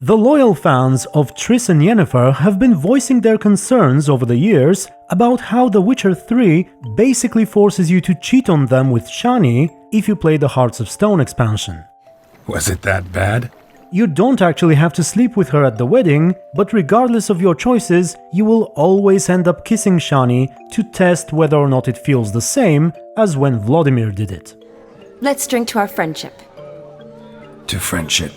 The loyal fans of Triss and Yennefer have been voicing their concerns over the years about how The Witcher 3 basically forces you to cheat on them with Shani if you play the Hearts of Stone expansion. Was it that bad? You don't actually have to sleep with her at the wedding, but regardless of your choices, you will always end up kissing Shani to test whether or not it feels the same as when Vladimir did it. Let's drink to our friendship. To friendship.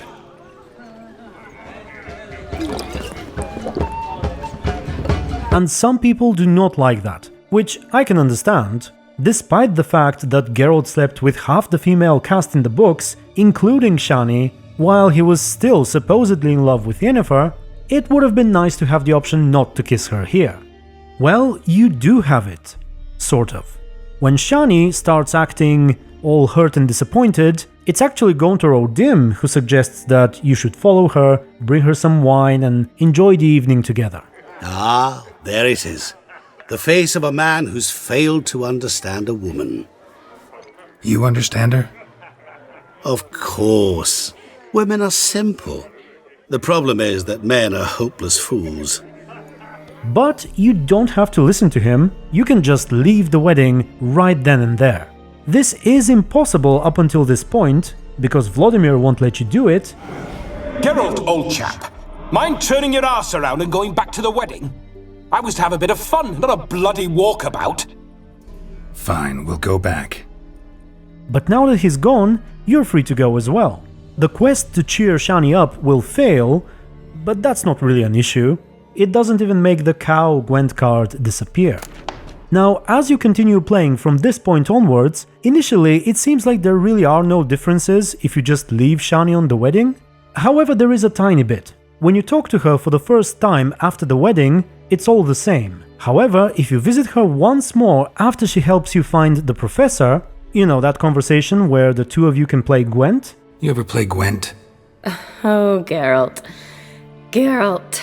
And some people do not like that, which I can understand. Despite the fact that Geralt slept with half the female cast in the books, including Shani, while he was still supposedly in love with Yennefer, it would have been nice to have the option not to kiss her here. Well, you do have it. Sort of. When Shani starts acting all hurt and disappointed, it's actually Gontor O'Dim who suggests that you should follow her, bring her some wine, and enjoy the evening together. Ah, there it is. The face of a man who's failed to understand a woman. You understand her? Of course. Women are simple. The problem is that men are hopeless fools. But you don't have to listen to him, you can just leave the wedding right then and there. This is impossible up until this point, because Vladimir won't let you do it. Geralt, old chap, mind turning your ass around and going back to the wedding? I was to have a bit of fun, not a bloody walkabout. Fine, we'll go back. But now that he's gone, you're free to go as well. The quest to cheer Shani up will fail, but that's not really an issue. It doesn't even make the cow Gwent card disappear. Now, as you continue playing from this point onwards, initially it seems like there really are no differences if you just leave Shani on the wedding. However, there is a tiny bit. When you talk to her for the first time after the wedding, it's all the same. However, if you visit her once more after she helps you find the professor, you know, that conversation where the two of you can play Gwent? You ever play Gwent? Oh, Geralt. Geralt.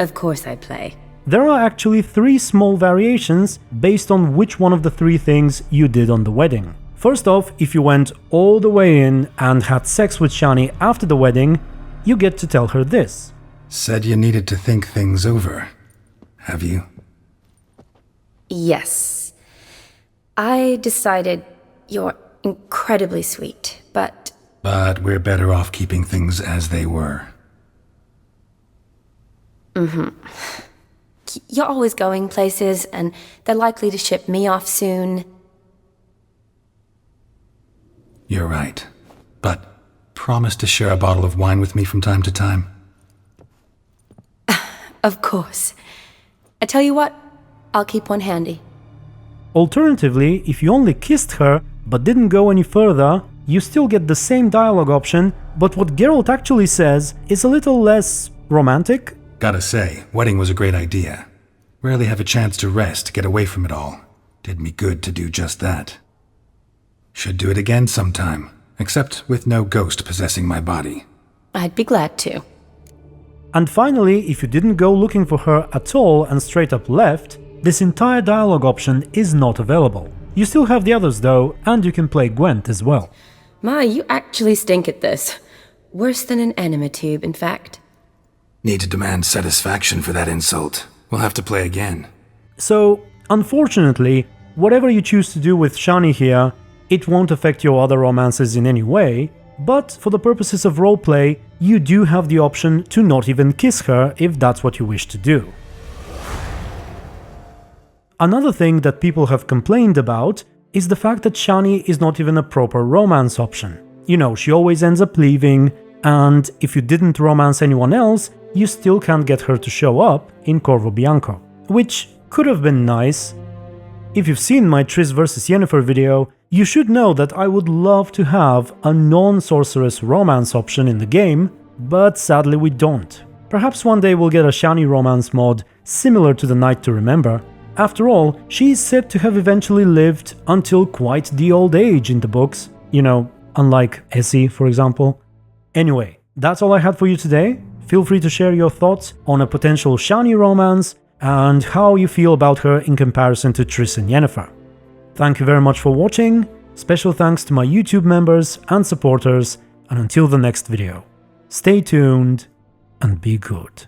Of course I play. There are actually 3 small variations based on which one of the 3 things you did on the wedding. First off, if you went all the way in and had sex with Shani after the wedding, you get to tell her this. Said you needed to think things over. Have you? Yes. I decided you're incredibly sweet, but... But we're better off keeping things as they were. You're always going places, and they're likely to ship me off soon. You're right. But promise to share a bottle of wine with me from time to time. Of course. I tell you what, I'll keep one handy. Alternatively, if you only kissed her but didn't go any further, you still get the same dialogue option, but what Geralt actually says is a little less romantic. Gotta say, wedding was a great idea. Rarely have a chance to rest, get away from it all. Did me good to do just that. Should do it again sometime, except with no ghost possessing my body. I'd be glad to. And finally, if you didn't go looking for her at all and straight up left, this entire dialogue option is not available. You still have the others though, and you can play Gwent as well. My, you actually stink at this. Worse than an enema tube, in fact. Need to demand satisfaction for that insult. We'll have to play again. So, unfortunately, whatever you choose to do with Shani here, it won't affect your other romances in any way, but for the purposes of roleplay, you do have the option to not even kiss her if that's what you wish to do. Another thing that people have complained about is the fact that Shani is not even a proper romance option. You know, she always ends up leaving, and if you didn't romance anyone else, you still can't get her to show up in Corvo Bianco, which could have been nice. If you've seen my Triss vs Yennefer video, you should know that I would love to have a non-sorceress romance option in the game, but sadly we don't. Perhaps one day we'll get a Shani romance mod similar to the Night to Remember. After all, she is said to have eventually lived until quite the old age in the books, you know, unlike Essie, for example. Anyway, that's all I had for you today. Feel free to share your thoughts on a potential Shani romance and how you feel about her in comparison to Triss and Yennefer. Thank you very much for watching, special thanks to my YouTube members and supporters, and until the next video. Stay tuned and be good.